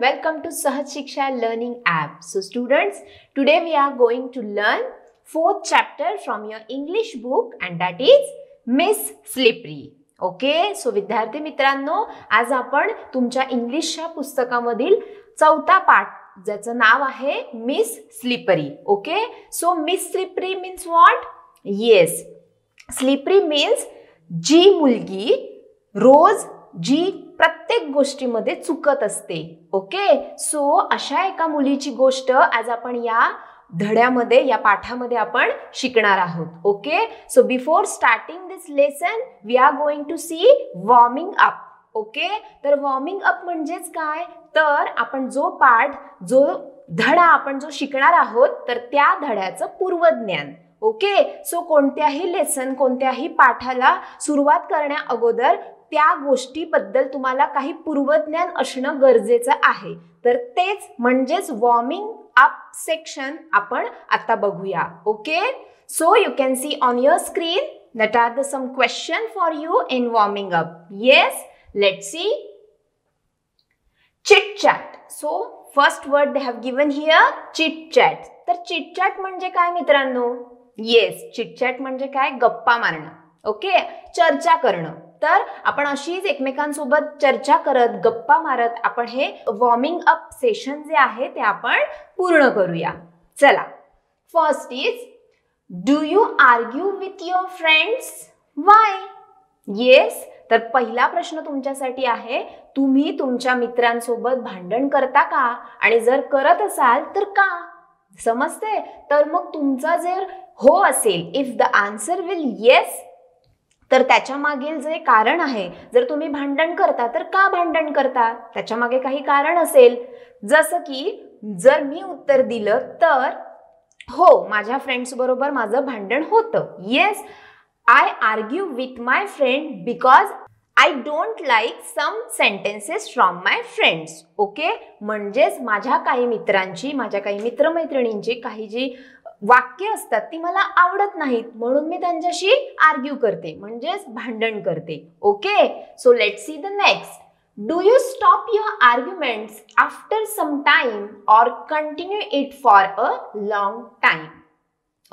welcome to Sahaj Shiksha Learning app. So students, today we are going to learn fourth chapter from your English book and that is Miss Slippery. Okay, so विद्यार्थी मित्रांनो, आज आपण तुमच्या इंग्लिशच्या पुस्तकामधील चौथा पाठ ज्याचं नाव आहे miss slippery. Okay, so miss slippery means what? Yes, slippery means जी मुलगी रोज जी प्रत्येक गोष्टीमध्ये चुकत असते. ओके, सो अशा एका मुलीची गोष्ट आज आपण या धड्यामध्ये या पाठामध्ये आपण शिकणार आहोत. Okay, so before starting this lesson we are going to see warming up. Okay, तर वॉर्मिंग अप म्हणजेच काय? तर आपण जो पाठ जो धडा आपण जो शिकणार आहोत तर त्या धड्याचं पूर्वज्ञान. ओके, सो कोणत्याही लेसन कोणत्याही पाठाला सुरुवात करण्या अगोदर त्या गोष्टीबद्दल तुम्हाला काही पूर्वज्ञान असणं गरजेचं आहे. तर तेच म्हणजेच वॉर्मिंग अप सेक्शन आपण आता बघूया. Okay, so you can see on your screen that are the some question for you in warming up. Yes, let's see. Chit chat. So first word they have given here, chit chat. तर chit chat म्हणजे काय मित्रांनो? Yes, chit chat म्हणजे काय? गप्पा मारणं. Okay, चर्चा करणं. तर आपण अशीच एकमेकांसोबत चर्चा करत गप्पा मारत आपण हे वॉर्मिंग अप सेशन जे आहे ते आपण पूर्ण करूया. चला, first is do you argue with your friends? Y? Yes, तर पहिला प्रश्न तुमच्यासाठी आहे, तुम्ही तुमच्या मित्रांसोबत भांडण करता का? आणि जर करत असाल तर का? समजते? तर मग तुमचा जर हो असेल, if the answer will yes, तर त्याच्या मागील जे कारण आहे, जर तुम्ही भांडण करता तर का भांडण करता? त्याच्या मागे काही कारण असेल. जसं की जर मी उत्तर दिलं तर हो, माझ्या फ्रेंड्स बरोबर माझं भांडण होतं. Yes, I argue with my friend because I don't like some sentences from my friends. Okay, म्हणजेच माझ्या काही मित्रांची, माझ्या काही मित्रमैत्रिणींची काही जी वाक्य असतात ती मला आवडत नाहीत, म्हणून मी त्यांच्याशी आर्ग्यू करते, म्हणजेच भांडण करते. Okay, so let's see the next. Do you stop your arguments after some time और continue it for a long time?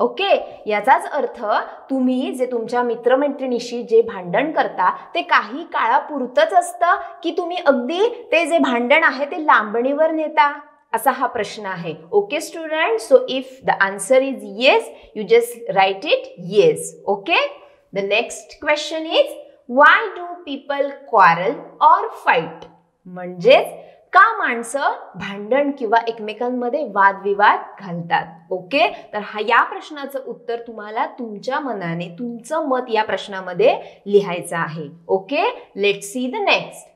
Okay, याचाच अर्थ तुम्ही जे तुमच्या मित्रमैत्रिणीशी जे भांडण करता ते काही काळापुरतंच असतं की तुम्ही अगदी ते जे भांडण आहे ते लांबणीवर नेता, असा हा प्रश्न आहे. Okay student, so if the answer is yes you just write it yes. Okay, the next question is why do people quarrel or fight? म्हणजेच का माणसं भांडण किंवा एकमेकांमध्ये वादविवाद घालतात? ओके, तर या प्रश्नाचं उत्तर तुम्हाला तुमच्या मनाने तुमचं मत या प्रश्नामध्ये लिहायचं आहे. Okay, let's see the next.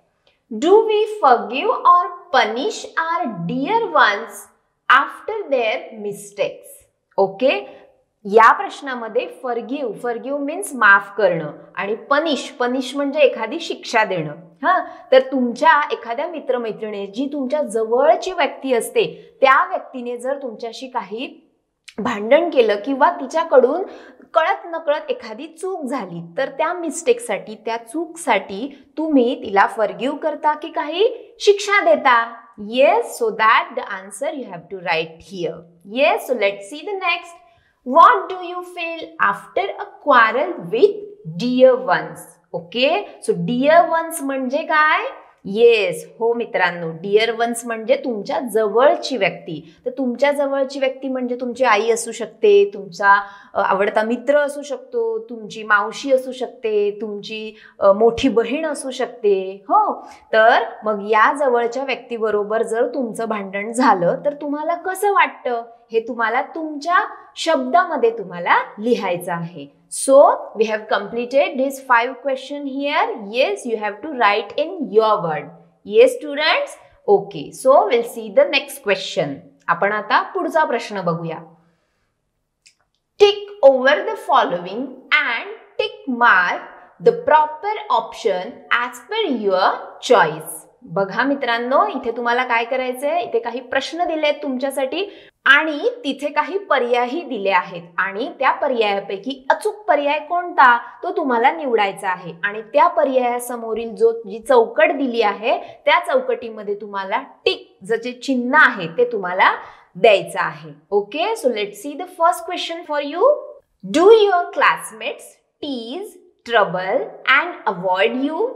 Do we forgive or punish our dear ones after their mistakes? Okay, या प्रश्नामध्ये फॉरगिव्ह मीन्स माफ करणं आणि पनिश म्हणजे एखादी शिक्षा देणं. हा, तर तुमच्या एखाद्या मित्रमैत्रिणी जी तुमच्या जवळची व्यक्ती असते त्या व्यक्तीने जर तुमच्याशी काही भांडण केलं किंवा तिच्याकडून कळत नकळत एखादी चूक झाली तर त्या मिस्टेकसाठी, त्या चूकसाठी तुम्ही तिला फॉरगिव्ह करता की काही शिक्षा देता? Yes, so that the answer you have to write here. Yes, so let's see the next. What do you feel after a quarrel with dear ones? Okay, so dear ones म्हणजे काय? Yes, हो मित्रांनो, dear ones म्हणजे तुमच्या जवळची व्यक्ती. तर तुमच्या जवळची व्यक्ती म्हणजे तुमची आई असू शकते, तुमचा आवडता मित्र असू शकतो, तुमची मावशी असू शकते, तुमची मोठी बहीण असू शकते. हो, तर मग या जवळच्या व्यक्तीबरोबर जर तुमचं भांडण झालं तर तुम्हाला कसं वाटतं हे तुम्हाला तुमच्या शब्दामध्ये तुम्हाला लिहायचं आहे. So we have completed these 5 questions here. Yes, you have to write in your word. Yes students? Okay, so we'll see the next question. आपण आता पुढचा प्रश्न बघूया. Tick over the following and tick mark the proper option as per your choice. बघा मित्रांनो, इथे तुम्हाला काय करायचंय, इथे काही प्रश्न दिलेत तुमच्यासाठी आणि तिथे काही पर्यायही दिले आहेत आणि त्या पर्यायापैकी अचूक पर्याय कोणता तो तुम्हाला निवडायचा आहे. आणि त्या पर्यायासमोरील जी चौकट दिली आहे त्या चौकटीमध्ये तुम्हाला टिक जे चिन्ह आहे ते तुम्हाला द्यायचं आहे. Okay, so let's see the first question for you. Do your classmates tease, trouble and avoid you?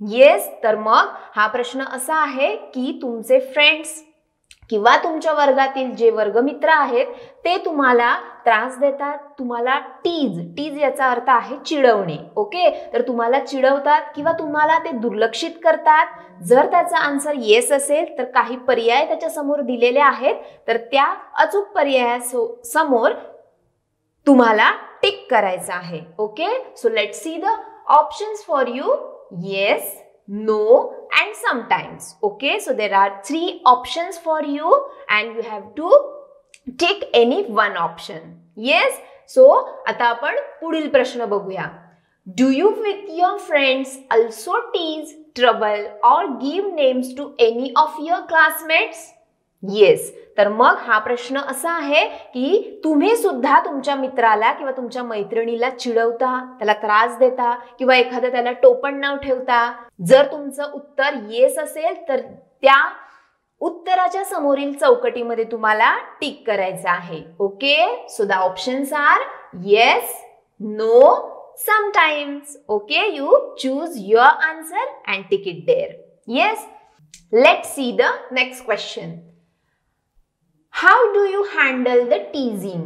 Yes, तर मग हा प्रश्न असा आहे की तुमचे फ्रेंड्स किंवा तुमच्या वर्गातील जे वर्गमित्र आहेत ते तुम्हाला त्रास देतात, तुम्हाला टीज याचा अर्थ आहे चिडवणे. ओके, तर तुम्हाला चिडवतात किंवा तुम्हाला ते दुर्लक्षित करतात. जर त्याचा आन्सर येस असेल तर काही पर्याय त्याच्या समोर दिलेले आहेत, तर त्या अचूक पर्यायासमोर तुम्हाला टिक करायचं आहे. Okay, so let's see the options for you. Yes, no and sometimes. Okay, so there are 3 options for you and you have to take any one option. Yes, so आता आपण पुढील प्रश्न बघूया. Do you with your friends also tease, trouble or give names to any of your classmates? Yes, तर मग हा प्रश्न असा आहे की तुम्ही सुद्धा तुमच्या मित्राला किंवा तुमच्या मैत्रिणीला चिडवता, त्याला त्रास देता किंवा एखादं त्याला टोपण नाव ठेवता. जर तुमचं उत्तर येस असेल तर त्या उत्तराच्या समोरील चौकटीमध्ये तुम्हाला टिक करायचं आहे. Okay, so the options are yes, no, sometimes. Okay, you choose your answer and tick it there. Yes, let's see the next question. How do you handle the teasing?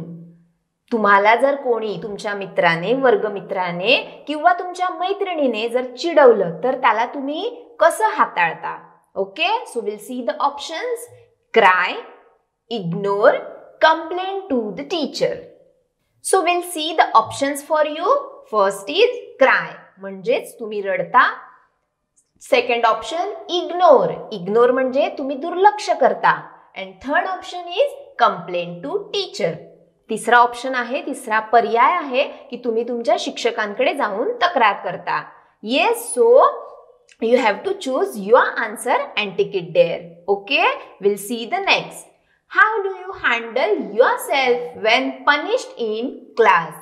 तुम्हाला जर कोणी तुमच्या मित्राने, वर्गमित्राने किंवा तुमच्या मैत्रिणीने जर चिडवलं तर त्याला तुम्ही कसं हाताळता? Okay, so will see the options. Cry, ignore, complain to the teacher. So will see the options for you. First is cry, म्हणजेच तुम्ही रडता. सेकंड ऑप्शन इग्नोर, इग्नोर म्हणजे तुम्ही दुर्लक्ष करता. And third option is complain to teacher. तिसरा option आहे, तिसरा पर्याय आहे की तुम्ही तुमच्या शिक्षकांकडे जाऊन तक्रार करता. Yes, so you have to choose your answer and tick it there. Okay, we'll see the next. How do you handle yourself when punished in class?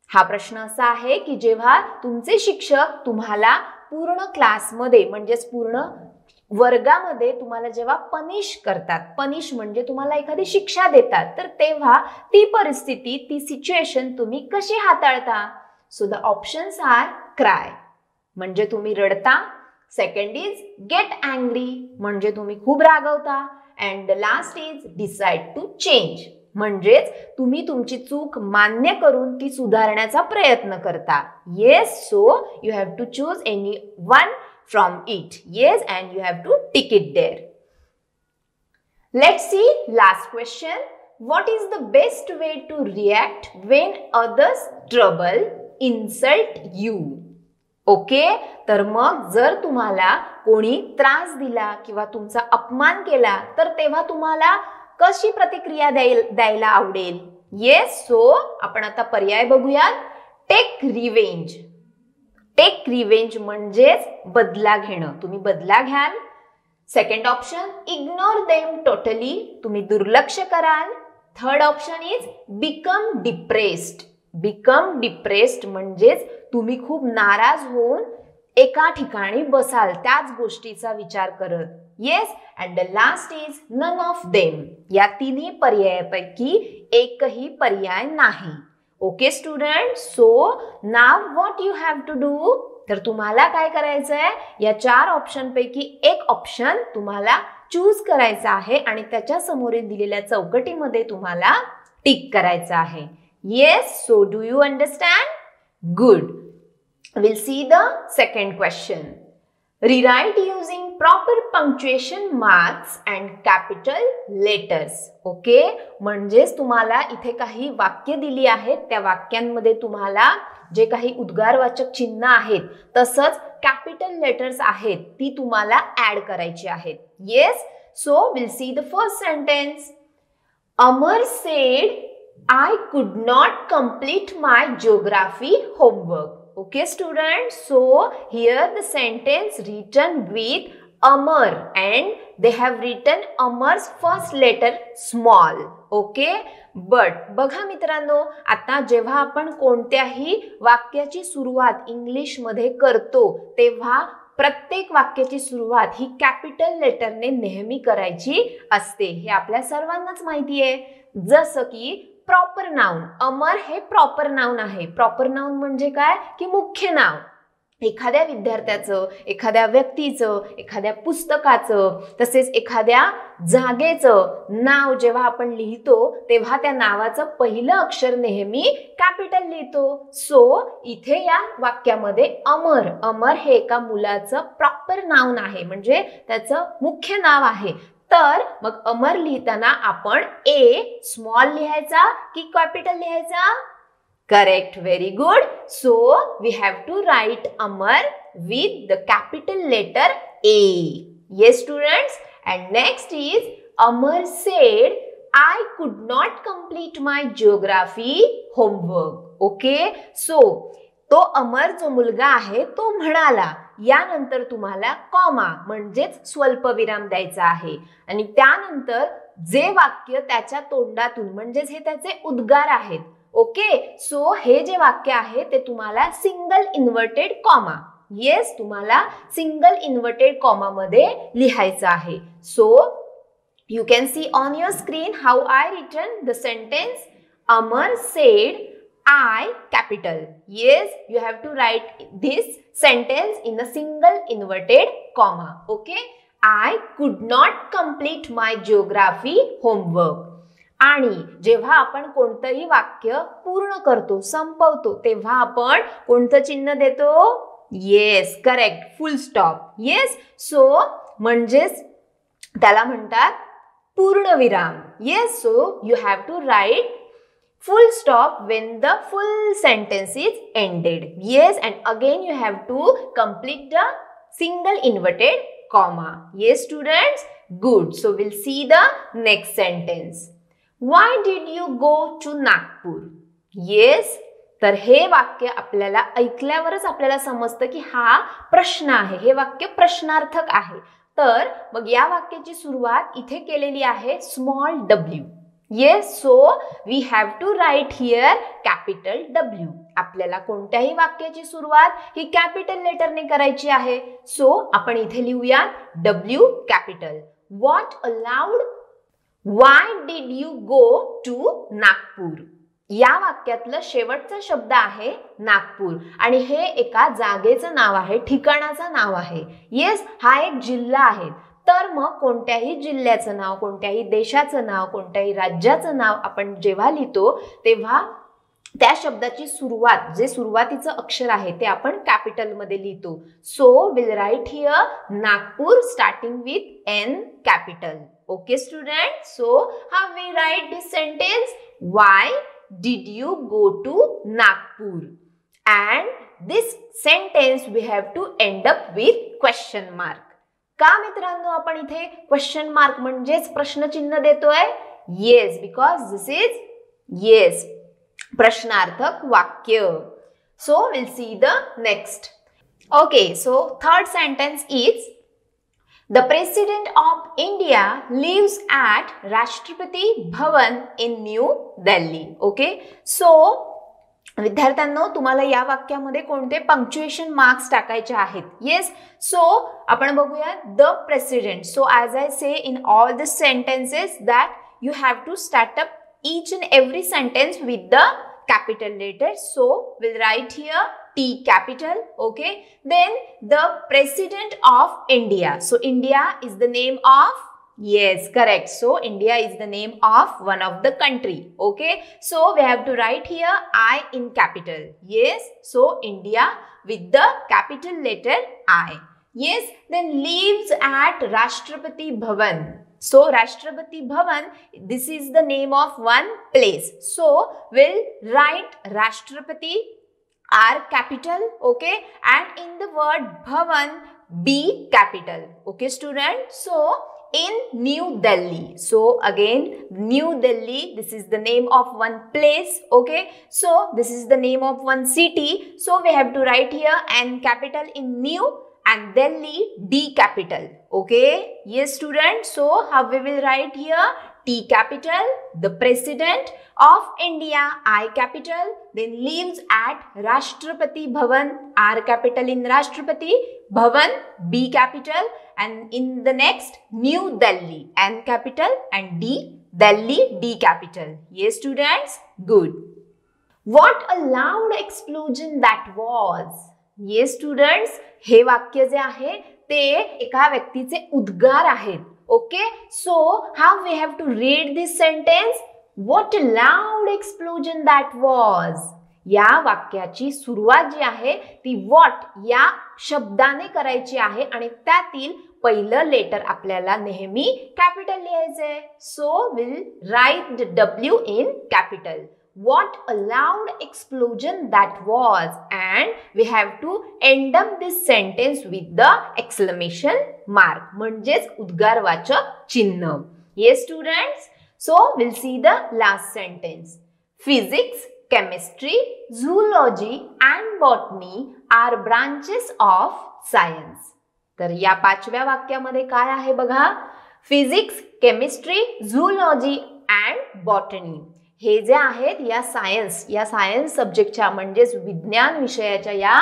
हा प्रश्न असा आहे की जेव्हा तुमचे शिक्षक तुम्हाला पूर्ण क्लासमध्ये म्हणजेच पूर्ण वर्गामध्ये तुम्हाला जेव्हा पनिश करतात, पनिश म्हणजे तुम्हाला एखादी शिक्षा देतात, तर तेव्हा ती परिस्थिती, ती सिच्युएशन तुम्ही कशी हाताळता? So the options are cry, म्हणजे तुम्ही रडता. सेकंड इज गेट अँग्री, म्हणजे तुम्ही खूप रागवता. And the last is decide to change, म्हणजेच तुम्ही तुमची चूक मान्य करून ती सुधारण्याचा प्रयत्न करता. Yes, so you have to choose any one from it. Yes, and you have to tick it there. Let's see last question. What is the best way to react when others trouble, insult you? Okay, तर मग जर तुम्हाला कोणी त्रास दिला किंवा तुमचा अपमान केला तर तेव्हा तुम्हाला कशी प्रतिक्रिया द्यायला आवडेल? Yes, so आपण आता पर्याय बघूया. Take revenge. टेक रिवेंज म्हणजेच बदला घेणं, तुम्ही बदला घ्याल. Second option ignore them totally, तुम्ही दुर्लक्ष कराल. Third option is become depressed. Become depressed म्हणजेच तुम्ही खूप नाराज होऊन एका ठिकाणी बसाल त्याच गोष्टीचा विचार करत. Yes, and the last is none of them. या तिन्ही पर्यायापैकी एकही पर्याय नाही. Okay student, so now what you have to do? तर तुम्हाला काय करायचंय, या 4 ऑप्शन पैकी एक ऑप्शन तुम्हाला चूज करायचा आहे आणि त्याच्या समोरील दिलेल्या चौकटीमध्ये तुम्हाला टिक करायचं आहे. Yes, so do you understand? Good. Will see the second question. Rewrite using proper punctuation marks and capital letters. Okay, म्हणजेच तुम्हाला इथे काही वाक्य दिली आहेत, त्या वाक्यांमध्ये तुम्हाला जे काही उद्गारवाचक चिन्ह आहेत तसंच कॅपिटल लेटर्स आहेत ती तुम्हाला ऍड करायची आहेत. Yes, so will see the first sentence. Amar said I could not complete my geography homework. Okay students, so here the sentence written with Amar and they have written Amar's first letter small. Okay, but बघा मित्रांनो, आता जेव्हा आपण कोणत्याही वाक्याची सुरुवात English मध्ये करतो तेव्हा प्रत्येक वाक्याची सुरुवात ही कॅपिटल लेटरने नेहमी करायची असते, हे आपल्या सर्वांनाच माहिती आहे. जसं की प्रॉपर नाउन, अमर हे प्रॉपर नाउन आहे. प्रॉपर नाउन म्हणजे काय की मुख्य नाव. एखाद्या विद्यार्थ्याचं, एखाद्या व्यक्तीचं, एखाद्या पुस्तकाचं, तसेच एखाद्या जागेचं नाव जेव्हा आपण लिहितो तेव्हा त्या नावाचं पहिलं अक्षर नेहमी कॅपिटल लिहितो. सो इथे या वाक्यामध्ये अमर, अमर हे एका मुलाचं प्रॉपर नाउन आहे, म्हणजे त्याचं मुख्य नाव आहे. तर मग अमर लिहिताना आपण ए स्मॉल लिहायचा की कॅपिटल लिहायचा? Correct, very good. So we have to write Amar with the capital letter A. Yes, students. And next is Amar said, I could not complete my geography homework. Okay. So तो अमर जो मुलगा आहे तो म्हणाला, यानंतर तुम्हाला comma म्हणजेच स्वल्पविराम द्यायचा आहे आणि त्यानंतर जे वाक्य त्याच्या तोंडातून म्हणजेच हे त्याचे उद्गार आहेत. ओके, सो हे जे वाक्य आहे ते तुम्हाला सिंगल इन्व्हर्टेड कॉमा, येस तुम्हाला सिंगल इन्व्हर्टेड कॉमा मध्ये लिहायचं आहे. So you can see on your screen how I written the sentence. Amar said I capital. Yes, you have to write this sentence in a single inverted comma. Okay, I could not complete my geography homework. आणि जेव्हा आपण कोणतंही वाक्य पूर्ण करतो, संपवतो, तेव्हा आपण कोणतं चिन्ह देतो? Yes, correct, full stop. Yes, so म्हणजेच त्याला म्हणतात पूर्णविराम. Yes, so you have to write full stop when the full sentence is ended. Yes, and again you have to complete the single inverted comma. Yes, students, good. So we'll see the next sentence. Why did you go to Nagpur? Yes, तर हे वाक्य आपल्याला ऐकल्यावरच आपल्याला समजतं की हा प्रश्न आहे, हे वाक्य प्रश्नार्थक आहे. तर मग या वाक्याची सुरुवात इथे केलेली आहे small w. Yes, so we have to write here capital W. आपल्याला कोणत्याही वाक्याची सुरुवात ही कॅपिटल लेटरने करायची आहे. सो आपण इथे लिहूया W capital. What allowed? Why did you go to Nagpur? या वाक्यातलं शेवटचा शब्द आहे नागपूर आणि हे एका जागेचं नाव आहे, ठिकाणाचं नाव आहे. येस, हा एक जिल्हा आहे. तर मग कोणत्याही जिल्ह्याचं नाव, कोणत्याही देशाचं नाव, कोणत्याही राज्याचं नाव आपण जेव्हा लिहितो तेव्हा त्या शब्दाची सुरुवात, जे सुरुवातीचं अक्षर आहे ते आपण कॅपिटल मध्ये लिहितो. So will write here Nagpur starting with N capital. Okay student, so how we write this sentence? Why did you go to Nagpur? And this sentence we have to end up with question mark. का मित्रांनो आपण इथे question mark म्हणजेच प्रश्नचिन्ह देतोय? Yes, because this is yes प्रश्नार्थक वाक्य. So will see the next. Okay, so third sentence is the president of India lives at राष्ट्रपती Bhavan in New Delhi. Okay, so विद्यार्थ्यांनो तुम्हाला या वाक्यामध्ये कोणते पंक्च्युएशन मार्क्स टाकायचे आहेत? येस, सो आपण बघूया the president. So as I say in all the sentences that you have to start up each and every sentence with the capital letters. So we'll write here T capital. Okay, then the president of India. So India is the name of, yes, correct. So India is the name of one of the country. Okay, so we have to write here I in capital. Yes, so India with the capital letter I. Yes, then lives at Rashtrapati Bhavan. So Rashtrapati Bhavan, this is the name of one place. So we'll write Rashtrapati R capital, okay, and in the word Bhavan B capital. Okay student, so in New Delhi. So again New Delhi, this is the name of one place. Okay, so this is the name of one city. So we have to write here N capital in New and Delhi D capital. Okay, yes students, so how we will write here T capital, the President of India, I capital, then lives at Rashtrapati Bhavan, R capital in Rashtrapati Bhavan, B capital, and in the next New Delhi, N capital, and D Delhi, D capital. Yes students, good. What a loud explosion that was. Yes students, हे वाक्य जे आहे ते एका व्यक्तीचे उद्गार आहेत. Okay, so how we have to read this sentence? What a loud explosion that was. या वाक्याची सुरुवात जी आहे ती what या शब्दाने करायची आहे आणि त्यातील पहिलं लेटर आपल्याला नेहमी कॅपिटल लिहायचे. So we'll write the W in capital. What a loud explosion that was, and we have to end up this sentence with the exclamation mark, म्हणजेच उद्गारवाचक चिन्ह. Yes students, so we'll see the last sentence. Physics, chemistry, zoology and botany are branches of science. तर या पाचव्या वाक्यामध्ये काय आहे बघा, physics, chemistry, zoology and botany हे जे आहेत या सायन्स सब्जेक्टच्या म्हणजेच विज्ञान विषयाच्या या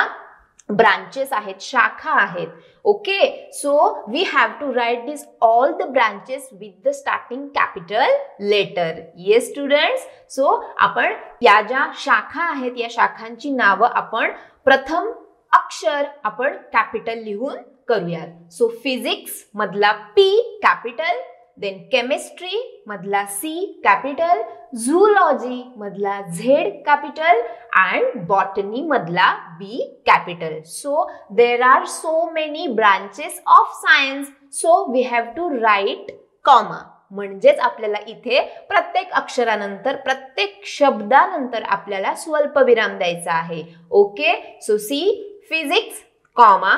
ब्रांचेस आहेत, शाखा आहेत. Okay, so we have to write this all the branches with the starting capital letter. Yes students, so आपण या ज्या शाखा आहेत या शाखांची नावं आपण प्रथम अक्षर आपण कॅपिटल लिहून करूयात. सो फिजिक्स मधला P कॅपिटल, then chemistry मधला C capital, zoology मधला Z capital and botany मधला B capital. So there are so many branches of science, so we have to write comma. म्हणजेच आपल्याला इथे प्रत्येक अक्षरानंतर प्रत्येक शब्दानंतर आपल्याला स्वल्पविराम द्यायचा आहे. Okay, so see physics comma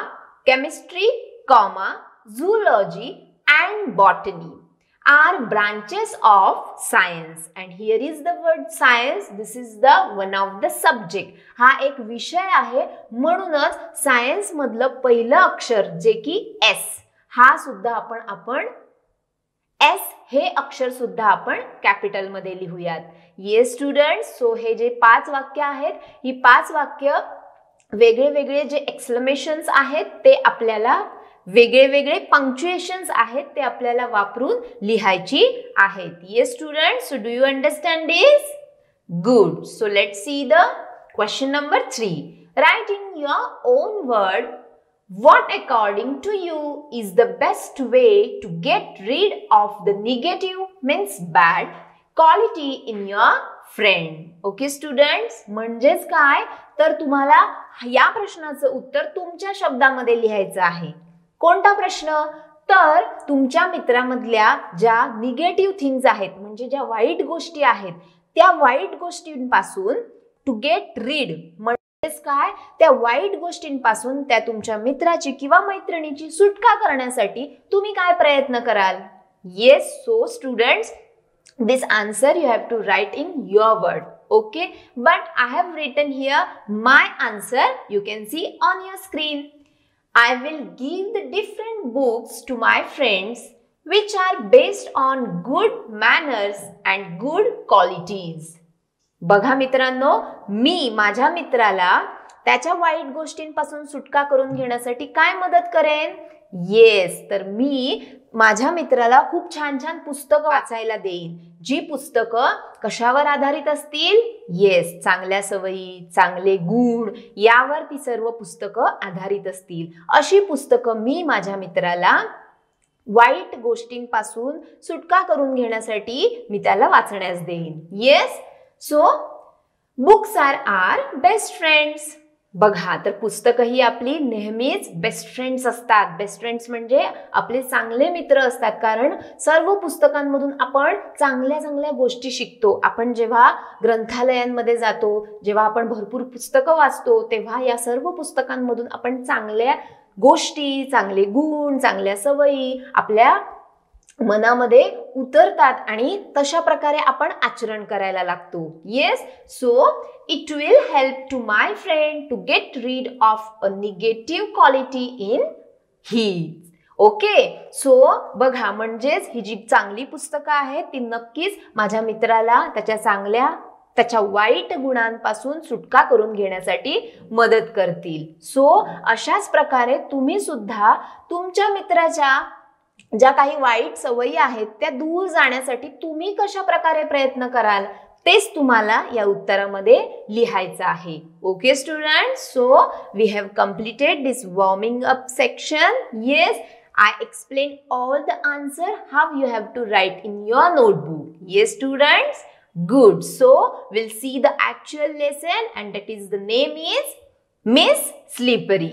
chemistry comma zoology and botany are branches of science, and here is the word science. This is the one of the subject. हा एक विषय आहे म्हणूनच सायन्स मधलं पहिलं अक्षर जे की S हा सुद्धा आपण S हे अक्षर सुद्धा आपण कॅपिटल मध्ये लिहूयात. येस स्टुडंट्स, सो हे जे 5 वाक्य आहेत ही 5 वाक्य वेगळे वेगळे जे एक्सक्लेमेशन्स आहेत ते आपल्याला वेगळे वेगळे पंक्च्युएशन्स आहेत ते आपल्याला वापरून लिहायची आहेत. Yes students, so do you understand this? Good. So let's see the question number 3. Right in your on word what according to you is the best way to get rid of the negative means bad quality in your friend. Okay students, म्हणजेच काय तर तुम्हाला या प्रश्नाचं उत्तर तुमच्या शब्दामध्ये लिहायचं आहे. कोणता प्रश्न तर तुमच्या मित्रामधल्या ज्या निगेटिव्ह थिंग्स आहेत म्हणजे ज्या वाईट गोष्टी आहेत त्या वाईट गोष्टींपासून टू गेट रीड म्हणजेच काय त्या वाईट गोष्टींपासून त्या तुमच्या मित्राची किंवा मैत्रिणीची सुटका करण्यासाठी तुम्ही काय प्रयत्न कराल. Yes, so students this answer you have to write in your word. Okay, but I have written here my answer. You can see on your screen. I will give the different books to my friends which are based on good manners and good qualities. बघा मित्रांनो, मी माझ्या मित्राला त्याच्या वाईट गोष्टींपासून सुटका करून घेण्यासाठी काय मदत करेन. येस, तर मी माझ्या मित्राला खूप छान छान पुस्तकं वाचायला देईन जी पुस्तकं कशावर आधारित असतील. येस, चांगल्या सवयी, चांगले गुण यावर ती सर्व पुस्तकं आधारित असतील. अशी पुस्तकं मी माझ्या मित्राला वाईट गोष्टींपासून सुटका करून घेण्यासाठी मी त्याला वाचण्यास देईन. Yes, so books are best friends. बघा, तर पुस्तकं ही आपली नेहमीच बेस्ट फ्रेंड्स असतात. बेस्ट फ्रेंड्स म्हणजे आपले चांगले मित्र असतात, कारण सर्व पुस्तकांमधून आपण चांगल्या चांगल्या गोष्टी शिकतो. आपण जेव्हा ग्रंथालयांमध्ये जातो, जेव्हा आपण भरपूर पुस्तकं वाचतो, तेव्हा या सर्व पुस्तकांमधून आपण चांगल्या गोष्टी, चांगले गुण, चांगल्या सवयी आपल्या मनामध्ये उतरतात आणि तशा प्रकारे आपण आचरण करायला लागतो. Yes, so it will help to my friend to get rid of a negative quality in he. Okay, so बघा, म्हणजेच ही जी चांगली पुस्तकं आहेत ती नक्कीच माझ्या मित्राला त्याच्या वाईट गुणांपासून सुटका करून घेण्यासाठी मदत करतील. सो अशाच प्रकारे तुम्ही सुद्धा तुमच्या मित्राच्या ज्या काही वाईट सवयी आहेत त्या दूर जाण्यासाठी तुम्ही कशा प्रकारे प्रयत्न कराल तेच तुम्हाला या उत्तरामध्ये लिहायचं आहे. Okay students, so we have completed this warming up section. Yes, I explained all the answer how you have to write in your notebook. Yes students, good. So we'll see the actual lesson, and that is the name is Miss Slippery.